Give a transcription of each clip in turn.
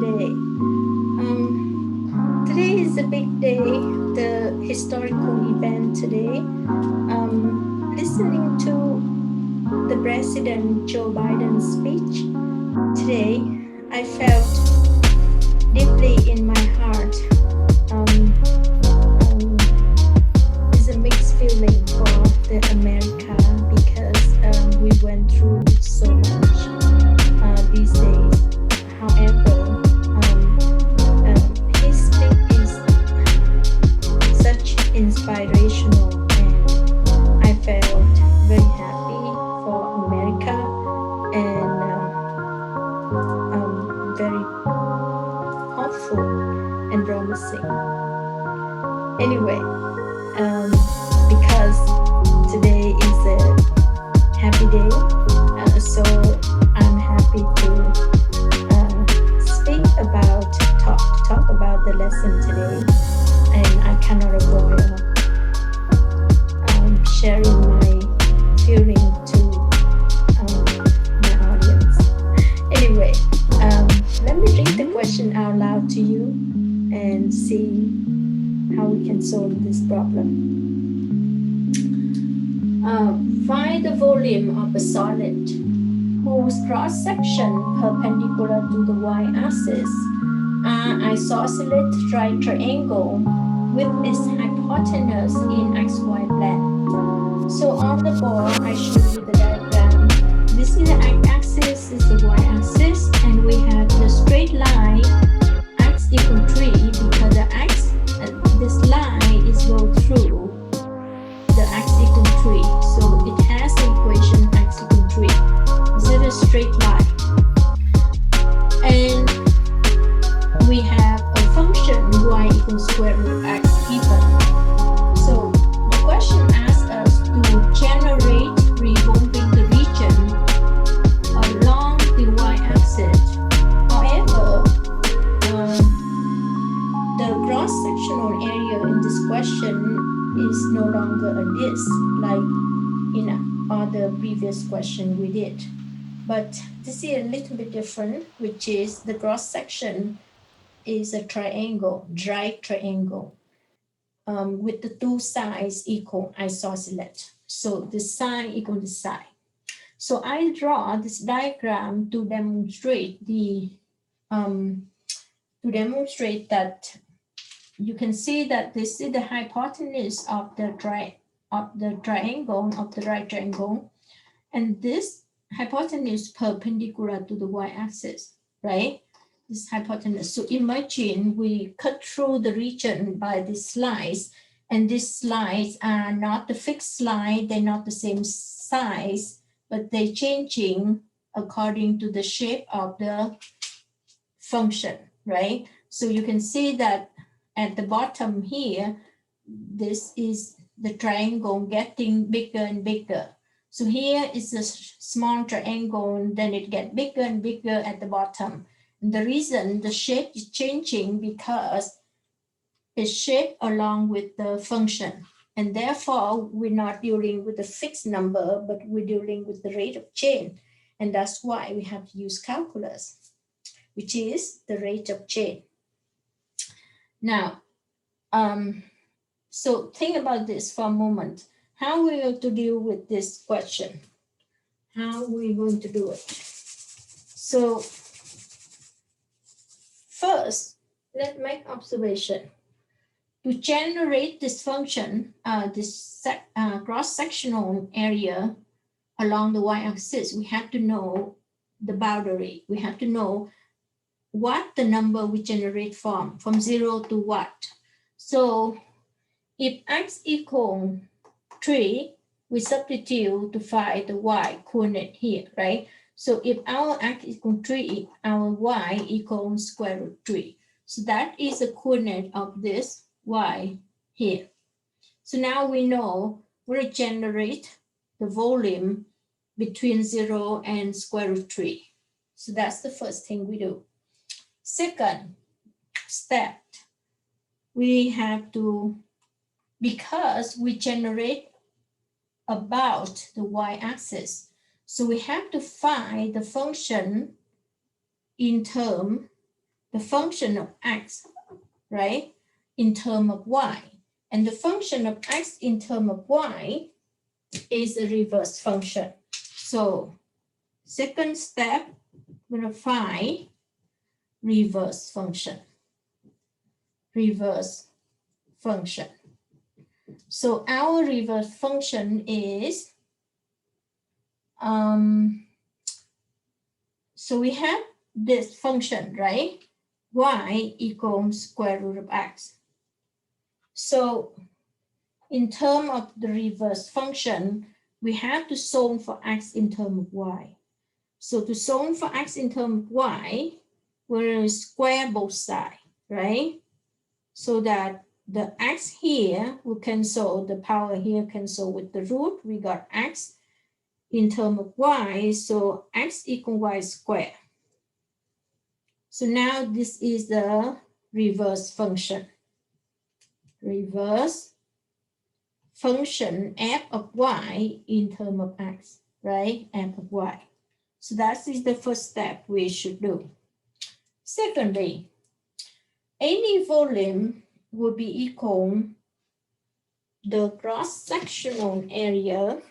today? Today is a big day, the historical event today. Listening to the President Joe Biden's speech today, I felt deeply in my heart. Um, um, it's a mixed feeling for the America because we went through so much these days. However, his speech is such inspirational, and I felt very happy for America and very hopeful and promising. Anyway, because today is a happy day, so I'm happy to speak about talk about the lesson today, and I cannot avoid sharing my feeling to my audience. Anyway, let me read the question out loud to you and see how we can solve this problem. Find the volume of a solid whose cross section perpendicular to the y-axis are isosceles triangle with its hypotenuse in xy plane. So on the board, I show you the diagram. This is the x-axis, this is the y-axis, and we have the straight line x equal 3 because the x, this line is go through the x equal 3. So it has the equation x equal 3. This is a straight line. And we have a function y equals square root x given. So the question asks us to generate revolving the region along the y-axis. However, the cross-sectional area in this question is no longer a disk like in other previous question we did. But this is a little bit different, which is the cross-section is a triangle, right triangle, with the two sides equal isosceles. So the side equal the side. So I draw this diagram to demonstrate that you can see that this is the hypotenuse of the triangle of the right triangle, and this hypotenuse perpendicular to the y-axis, right? This hypotenuse. So imagine we cut through the region by these slides, and these slides are not the fixed line, they're not the same size, but they're changing according to the shape of the function, right? So you can see that at the bottom here, this is the triangle getting bigger and bigger. So here is a small triangle, and then it gets bigger and bigger at the bottom. And the reason the shape is changing because it's shaped along with the function. And therefore, we're not dealing with a fixed number, but we're dealing with the rate of change. And that's why we have to use calculus, which is the rate of change. Now, so think about this for a moment. How are we going to deal with this question? How are we going to do it? So first, let's make observation. To generate this function, this cross-sectional area along the y-axis, we have to know the boundary. We have to know what the number we generate from 0 to what. So if x equals 3, we substitute to find the y coordinate here, right? So if our x equals 3, our y equals square root 3. So that is the coordinate of this y here. So now we know we'll generate the volume between 0 and square root 3. So that's the first thing we do. Second step, we have to, because we generate about the y-axis, so we have to find the function in term the function of x, right, in terms of y. And the function of x in terms of y is a reverse function. So second step, we're going to find reverse function. Reverse function. So our reverse function is, so we have this function, right? Y equals square root of x. So in terms of the reverse function, we have to solve for x in terms of y. So to solve for x in terms of y, we're going to square both sides, right? So that the x here will cancel, the power here cancel with the root. We got x in terms of y, so x equals y squared. So now this is the reverse function. Reverse function f of y in terms of x, right? F of y. So that is the first step we should do. Secondly, any volume would be equal the cross-sectional area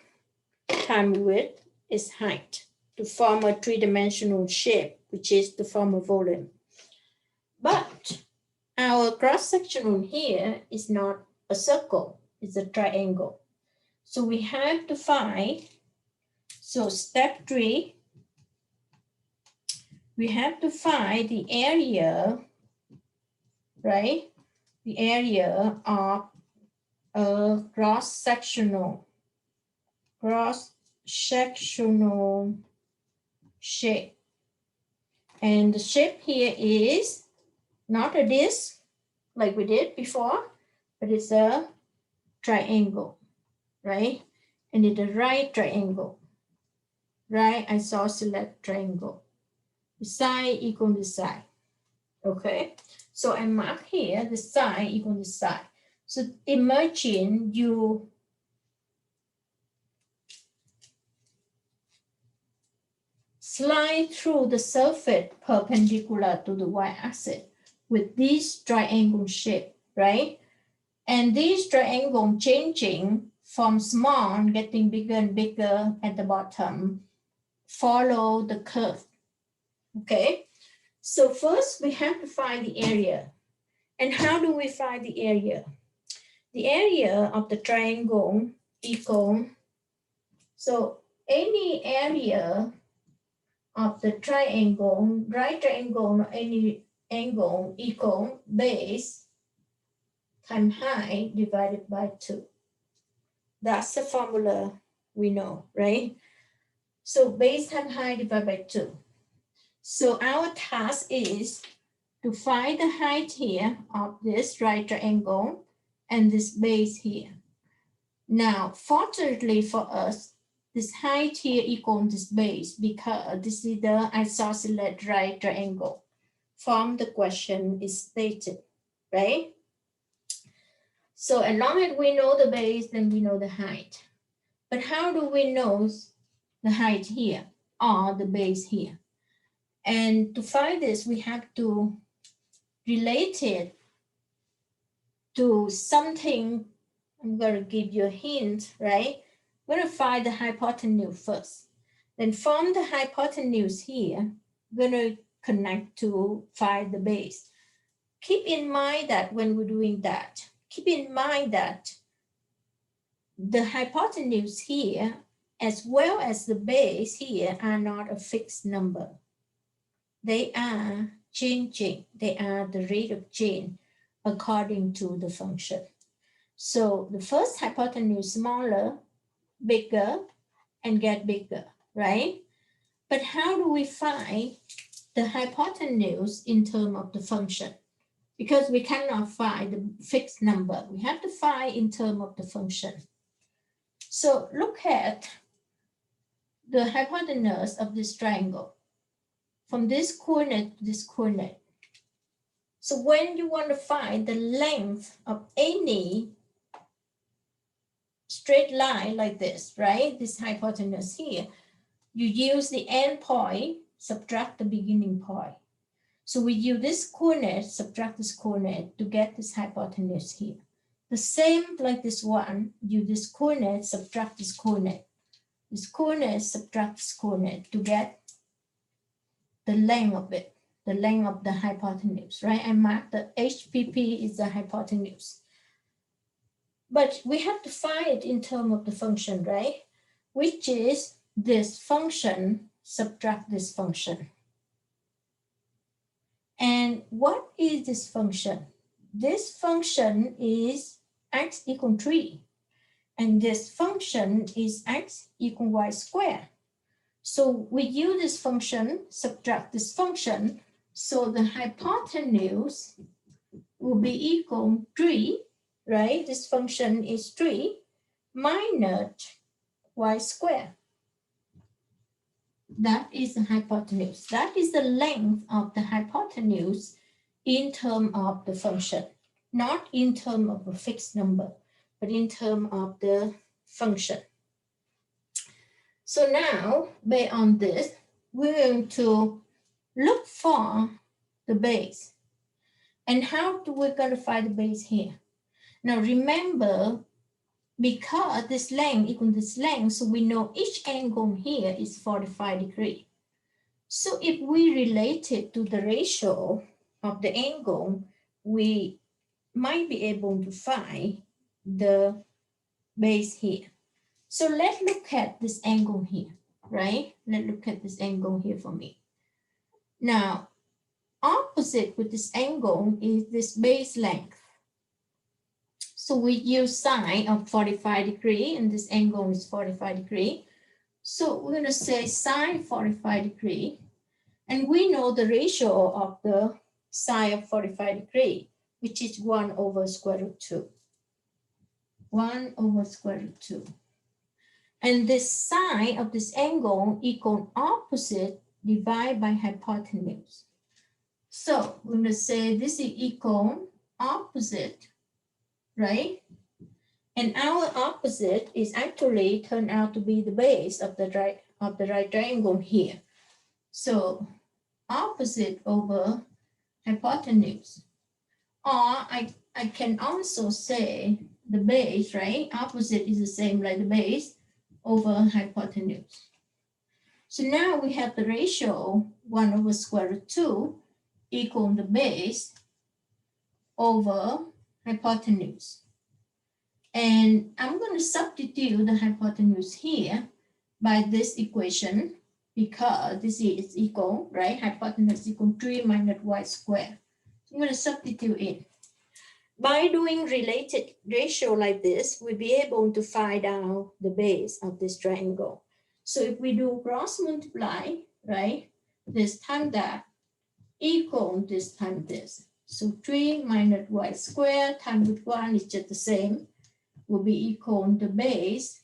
times width is height to form a three-dimensional shape, which is the form of volume. But our cross-sectional here is not a circle, it's a triangle. So we have to find, so step 3, we have to find the area, right? The area of a cross-sectional shape. And the shape here is not a disc like we did before, but it's a triangle, right? And it's a right triangle, right isosceles triangle. The side equal the side, okay? So I mark here the side equal the side. So imagine you slide through the surface perpendicular to the y-axis with this triangle shape, right? And this triangle changing from small, getting bigger and bigger at the bottom, follow the curve, okay? So first we have to find the area. And how do we find the area? The area of the triangle equal, so any area of the triangle, right triangle, or any angle equal base times height divided by 2. That's the formula we know, right? So base times height divided by 2. So our task is to find the height here of this right triangle and this base here. Now, fortunately for us, this height here equals this base because this is the isosceles right triangle. From the question is stated, right? So as long as we know the base, then we know the height. But how do we know the height here or the base here? And to find this, we have to relate it to something. I'm going to give you a hint, right? We're going to find the hypotenuse first. Then from the hypotenuse here, we're going to connect to find the base. Keep in mind that when we're doing that, keep in mind that the hypotenuse here, as well as the base here, are not a fixed number. They are changing. They are the rate of change according to the function. So the first hypotenuse smaller, bigger, and get bigger, right? But how do we find the hypotenuse in terms of the function? Because we cannot find the fixed number. We have to find in terms of the function. So look at the hypotenuse of this triangle from this coordinate to this coordinate. So when you want to find the length of any straight line like this, right? This hypotenuse here, you use the end point, subtract the beginning point. So we use this coordinate, subtract this coordinate to get this hypotenuse here. The same like this one, use this coordinate, subtract this coordinate. This coordinate, subtract this coordinate to get the length of it, the length of the hypotenuse, right? I mark the HPP is the hypotenuse. But we have to find it in terms of the function, right? Which is this function, subtract this function. And what is this function? This function is x equal 3. And this function is x equal y squared. So we use this function, subtract this function. So the hypotenuse will be equal 3, right? This function is 3 minus y squared. That is the hypotenuse. That is the length of the hypotenuse in terms of the function, not in terms of a fixed number, but in terms of the function. So now, based on this, we're going to look for the base. And how do we going to find the base here? Now remember, because this length equals this length, so we know each angle here is 45 degrees. So if we relate it to the ratio of the angle, we might be able to find the base here. So let's look at this angle here, right? Let's look at this angle here for me. Now, opposite with this angle is this base length. So we use sine of 45 degrees, and this angle is 45 degrees. So we're going to say sine 45 degrees. And we know the ratio of the sine of 45 degrees, which is 1 over square root 2. 1 over square root 2. And this sine of this angle equal opposite divided by hypotenuse. So we're going to say this is equal opposite, right? And our opposite is actually turned out to be the base of the right triangle here. So opposite over hypotenuse. Or I can also say the base, right? Opposite is the same like the base over hypotenuse. So now we have the ratio 1 over square root 2 equal the base over hypotenuse. And I'm going to substitute the hypotenuse here by this equation because this is equal, right? Hypotenuse equal 3 minus y squared. So I'm going to substitute it. By doing related ratio like this, we'll be able to find out the base of this triangle. So if we do cross multiply, right? This time that equal this time this. So 3 minus y squared times with 1 is just the same. Will be equal the base.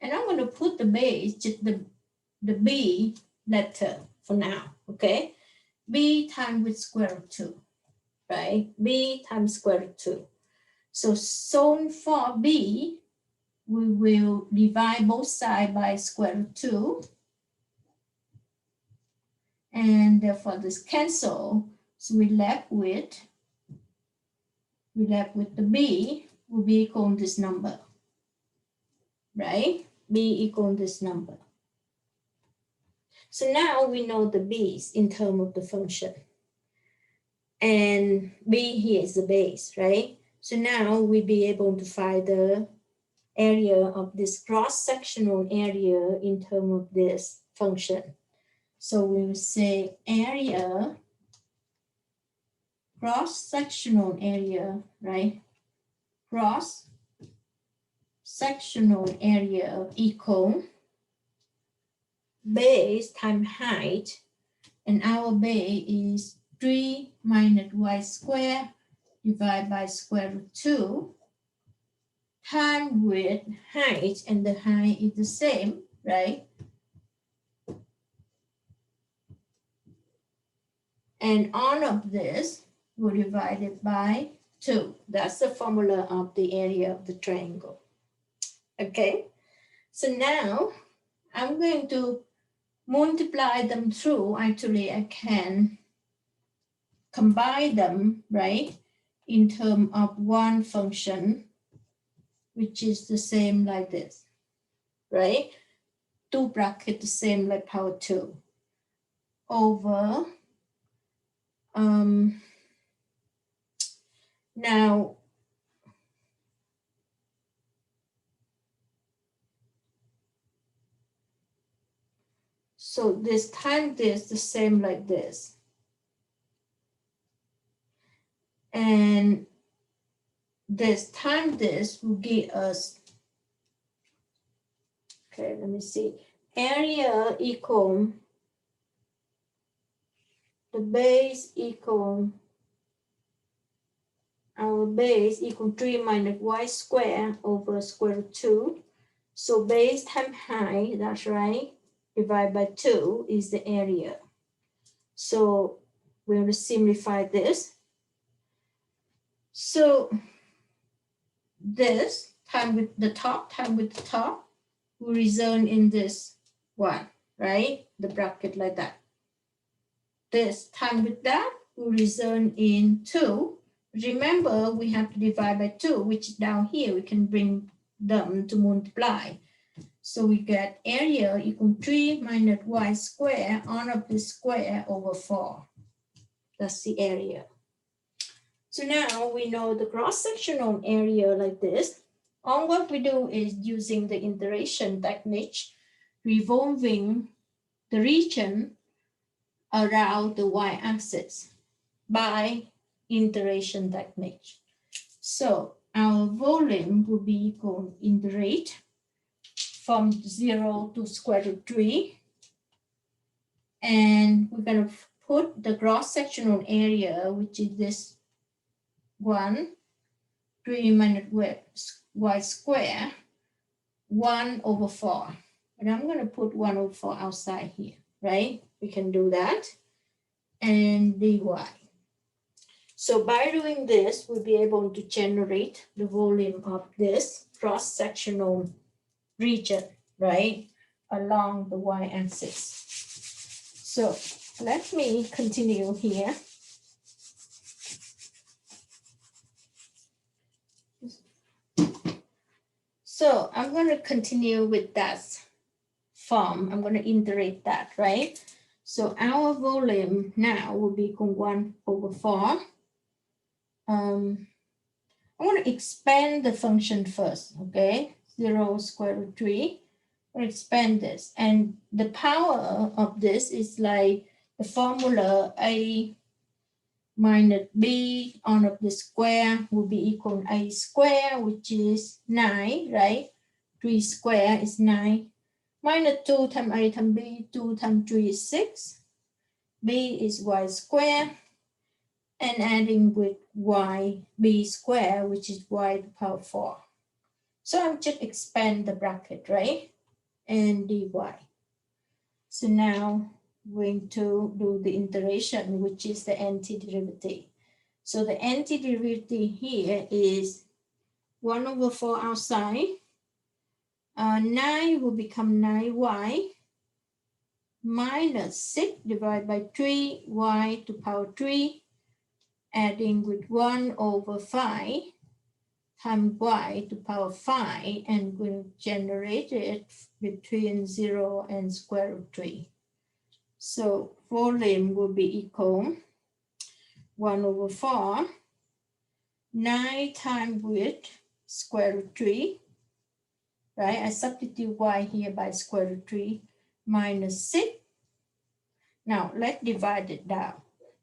And I'm going to put the base, just the b letter for now, okay? B times with square root 2, right? B times square root 2. So for b, we will divide both sides by square root 2. And therefore this cancel. So we left with the b will be equal to this number, right? B equal this number. So now we know the b's in terms of the function. And b here is the base, right? So now we'll be able to find the area of this cross-sectional area in terms of this function. So we will say area, cross-sectional area, right? Cross-sectional area equal base times height, and our base is 3 minus y squared divided by square root 2 times with height, and the height is the same, right? And all of this will divide it by 2. That's the formula of the area of the triangle. Okay, so now I'm going to multiply them through, actually I can combine them, right, in terms of one function, which is the same like this, right? Two bracket the same like power 2 over now so this time this the same like this, and this time this will give us, okay, let me see, area equal the base equal our base equal 3 minus y square over square root 2. So base times height, that's right, divided by 2 is the area. So we're going to simplify this. So this time with the top will result in this one, right? The bracket like that. This time with that will result in 2. Remember, we have to divide by 2, which down here we can bring them to multiply. So we get area equal 3 minus y square on of the square over 4. That's the area. So now we know the cross-sectional area like this. All what we do is using the iteration technique, revolving the region around the y-axis by iteration technique. So our volume will be equal integrate from 0 to square root 3. And we're going to put the cross-sectional area, which is this 1, 3 minus y square, 1 over 4. And I'm going to put 1 over 4 outside here, right? We can do that. And dy. So by doing this, we'll be able to generate the volume of this cross-sectional region, right, along the y-axis. So let me continue here. So I'm going to continue with that form. I'm going to integrate that, right? So our volume now will be equal 1 over 4. I want to expand the function first, okay? 0 square root 3. I'll expand this. And the power of this is like the formula a minus b on of the square will be equal to a square, which is 9, right? 3 square is 9. Minus 2 times a times b, 2 times 3 is 6. b is y square. And adding with y b square, which is y to the power 4. So I'm just expand the bracket, right? And dy. So now I'm going to do the integration, which is the antiderivative. So the antiderivative here is 1 over 4 outside. 9 will become 9y minus 6 divided by 3y to power 3. Adding with 1 over 5 times y to power 5, and we'll generate it between 0 and square root 3. So volume will be equal 1 over 4, 9 times with square root 3, right? I substitute y here by square root 3 minus 6. Now let's divide it down.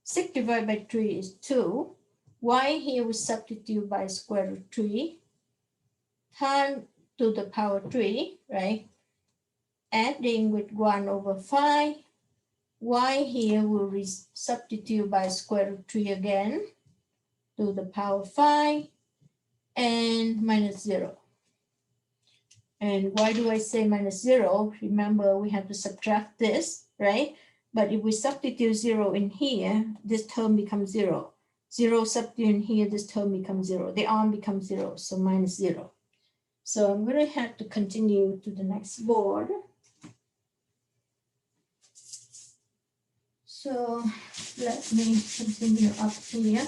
6 divided by 3 is 2. Y here we substitute by square root 3 times to the power 3, right? Adding with 1 over 5. Y here will substitute by square root 3 again to the power 5 and minus 0. And why do I say minus 0? Remember, we have to subtract this, right? But if we substitute 0 in here, this term becomes 0. 0 substitute in here, this term becomes 0. They all become 0, so minus 0. So I'm going to have to continue to the next board. So let me continue up here.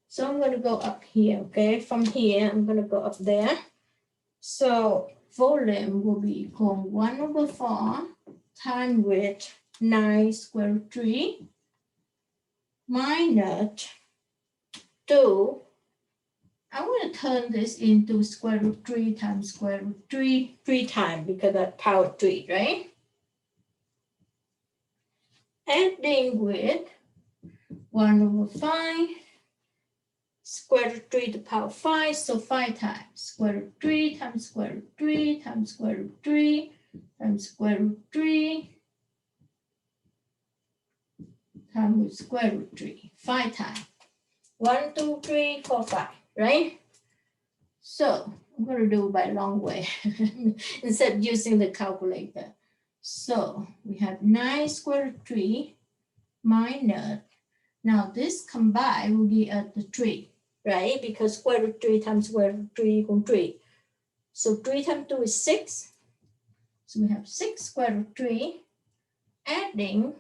So I'm going to go up here, okay? From here, I'm going to go up there. So volume will be equal 1/4 times with 9 square root 3 minus 2. I'm going to turn this into square root 3 times square root 3 times because that's power 3, right? Adding with 1/5 square root 3 to the power 5, so 5 times square root 3 times square root 3 times square root 3 times square root 3 times square root 3, 5 times. 1, 2, 3, 4, 5, right? So I'm going to do it by long way instead of using the calculator. So we have 9 square root 3 minus, now this combined will be at the 3, right? Because square root 3 times square root 3 equals 3. So 3 times 2 is 6. So we have 6 square root 3. Adding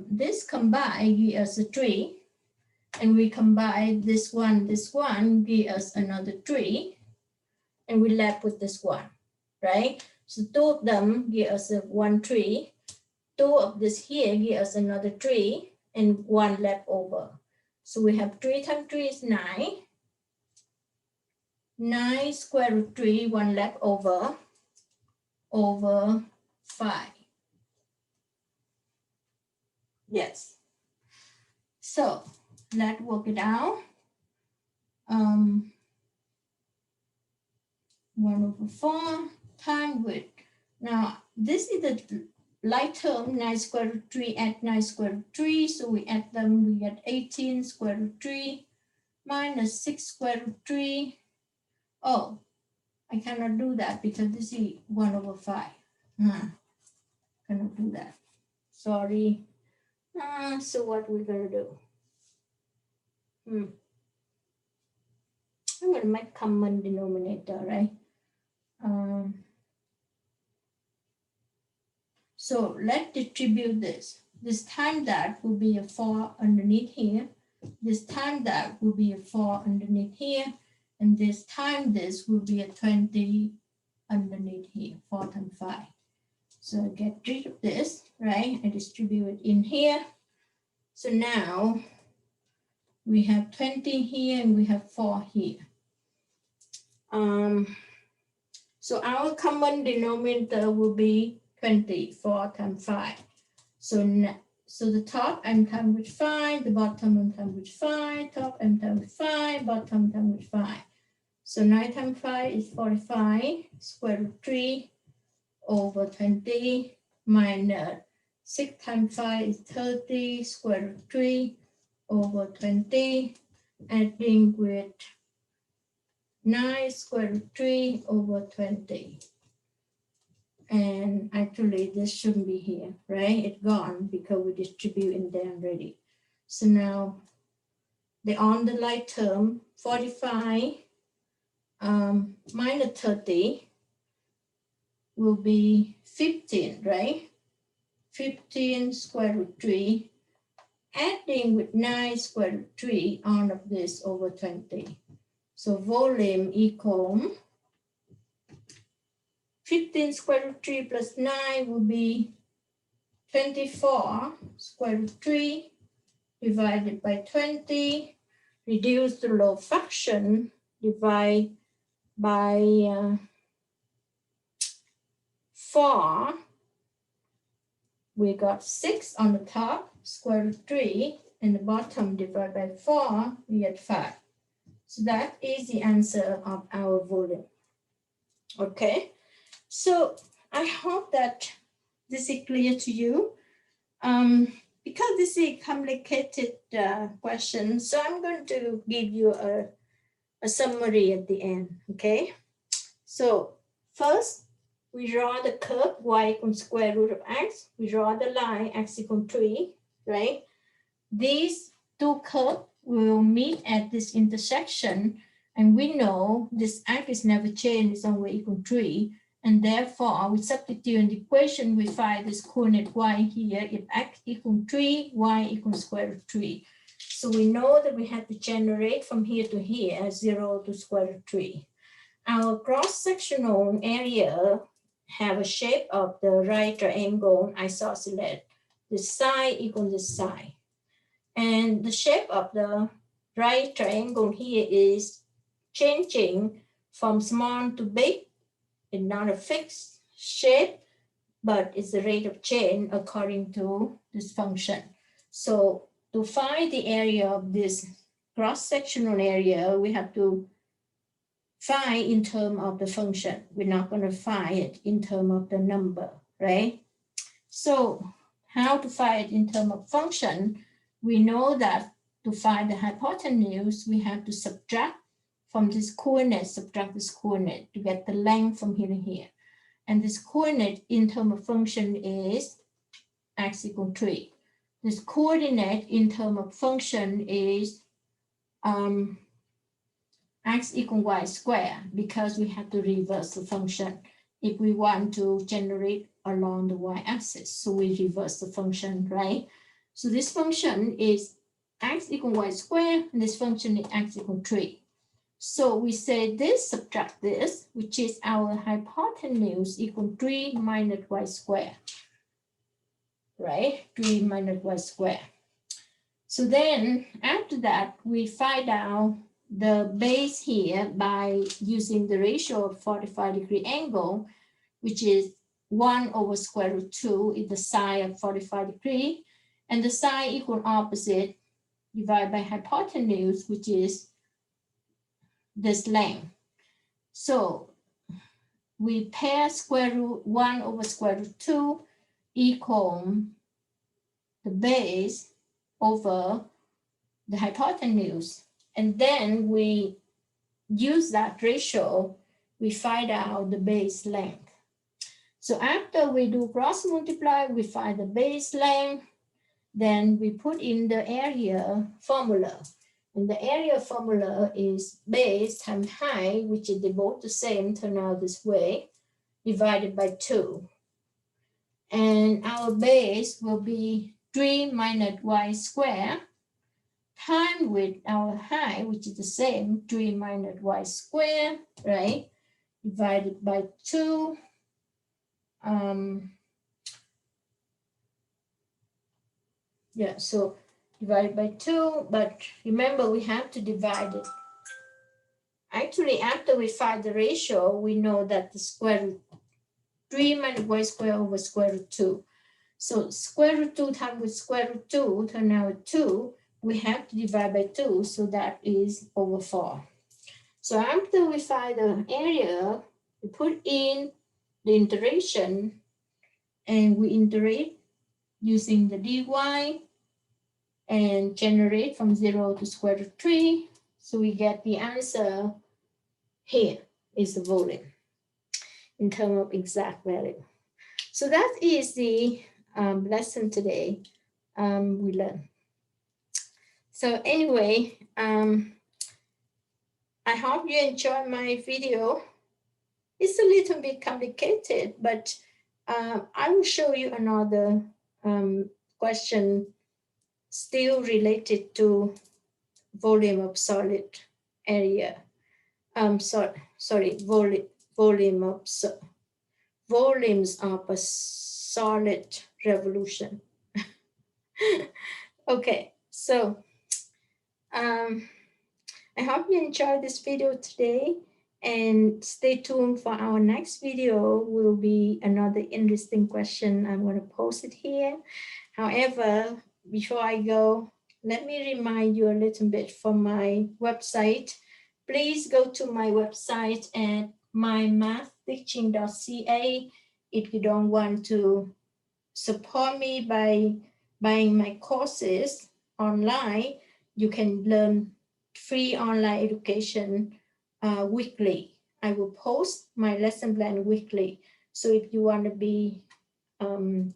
this combined give us a 3. And we combine this one, give us another 3. And we left with this one, right? So 2 of them give us a 1, 3. 2 of this here give us another 3. And 1 left over. So we have 3 times 3 is 9. 9 square root 3, 1 left over 5. Yes. So let's work it out. 1/4 times with, now this is the like term, 9 square root 3 add 9 square root 3. So we add them, we get 18 square root 3 minus 6 square root 3. Oh, I cannot do that because this is 1/5. Cannot do that. Sorry. So what we're going to do? I'm going to make common denominator, right? So let's distribute this. This time that will be a 4 underneath here. This time that will be a 4 underneath here. And this time this will be a 20 underneath here, 4 times 5. So I get rid of this, right? I distribute it in here. So now we have 20 here and we have 4 here. So our common denominator will be 20, 4 times 5. So the top m times with 5, the bottom m times with 5, top m times with 5, bottom times with 5. So 9 times 5 is 45, square root 3 over 20 minus 6 times 5 is 30, square root 3 over 20, adding with 9 square root 3 over 20. And actually this shouldn't be here, right? It's gone because we distribute in there already. So now the on the like term, 45 minus 30 will be 15, right? 15 square root 3, adding with 9 square root 3 on of this over 20. So volume equal 15 square root 3 plus 9 will be 24 square root 3 divided by 20, reduce the low fraction, divide by 4. We got 6 on the top, square root 3, and the bottom divided by 4, we get 5. So that is the answer of our volume. Okay. So I hope that this is clear to you. Because this is a complicated question, so I'm going to give you a summary at the end, okay? So first, we draw the curve y equals square root of x. We draw the line x equals 3, right? These two curves will meet at this intersection, and we know this axis never changes, it's always equal 3, and therefore we substitute in the equation, we find this coordinate y here, if x equals 3, y equals square root 3. So we know that we have to generate from here to here, 0 to square root 3. Our cross-sectional area have a shape of the right triangle isosceles. This side equals this side. And the shape of the right triangle here is changing from small to big. It's not a fixed shape, but it's the rate of change according to this function. So to find the area of this cross-sectional area, we have to find in terms of the function. We're not going to find it in terms of the number, right? So how to find it in terms of function? We know that to find the hypotenuse, we have to subtract from this coordinate, subtract this coordinate to get the length from here to here. And this coordinate in terms of function is x equals 3. This coordinate in terms of function is x equals y squared, because we have to reverse the function if we want to generate along the y-axis. So we reverse the function, right? So this function is x equals y squared, and this function is x equals 3. So we say this subtract this, which is our hypotenuse equals 3 minus y squared, right? 3 minus y squared. So then after that, we find out the base here by using the ratio of 45-degree angle, which is 1 over square root 2 is the sine of 45 degree, and the sine equal opposite divided by hypotenuse, which is this length. So we pair square root 1 over square root 2 equal the base over the hypotenuse. And then we use that ratio, we find out the base length. So after we do cross multiply, we find the base length, then we put in the area formula. And the area formula is base times height, which is both the same, turn out this way, divided by 2. And our base will be 3 minus y squared, times with our height, which is the same, 3 minus y squared, right? Divided by 2. So divided by 2, but remember we have to divide it. Actually, after we find the ratio, we know that the square root 3 minus y squared over square root 2. So square root 2 times with square root 2 turn out 2. We have to divide by 2, so that is over 4. So after we find the area, we put in the integration, and we integrate using the dy and generate from 0 to square root 3. So we get the answer here is the volume in terms of exact value. So that is the lesson today we learned. So anyway, I hope you enjoy my video. It's a little bit complicated, but I will show you another question still related to volume of solid area. Volumes of a solid revolution. Okay, so I hope you enjoyed this video today, and stay tuned for our next video. Will be another interesting question. I'm going to post it here. However, before I go, let me remind you a little bit from my website. Please go to my website at mymathteaching.ca. If you don't want to support me by buying my courses online, you can learn free online education weekly. I will post my lesson plan weekly. So if you want to be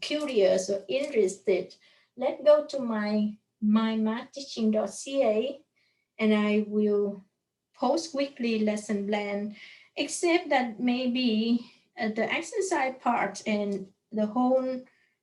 curious or interested, let's go to my mymathteaching.ca, and I will post weekly lesson plan, except that maybe the exercise part and the whole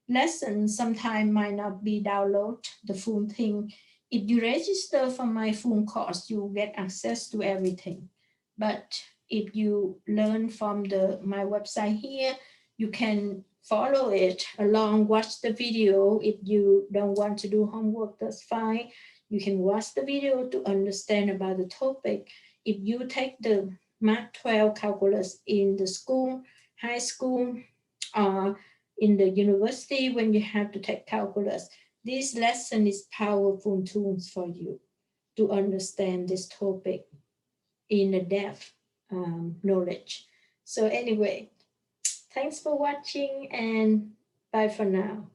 lesson sometime might not be download the full thing. If you register for my full course, you get access to everything. But if you learn from the my website here, you can follow it along, watch the video. If you don't want to do homework, that's fine. You can watch the video to understand about the topic. If you take the Math 12 calculus in the school, high school, or in the university when you have to take calculus, this lesson is powerful tools for you to understand this topic in a depth knowledge. So anyway, thanks for watching and bye for now.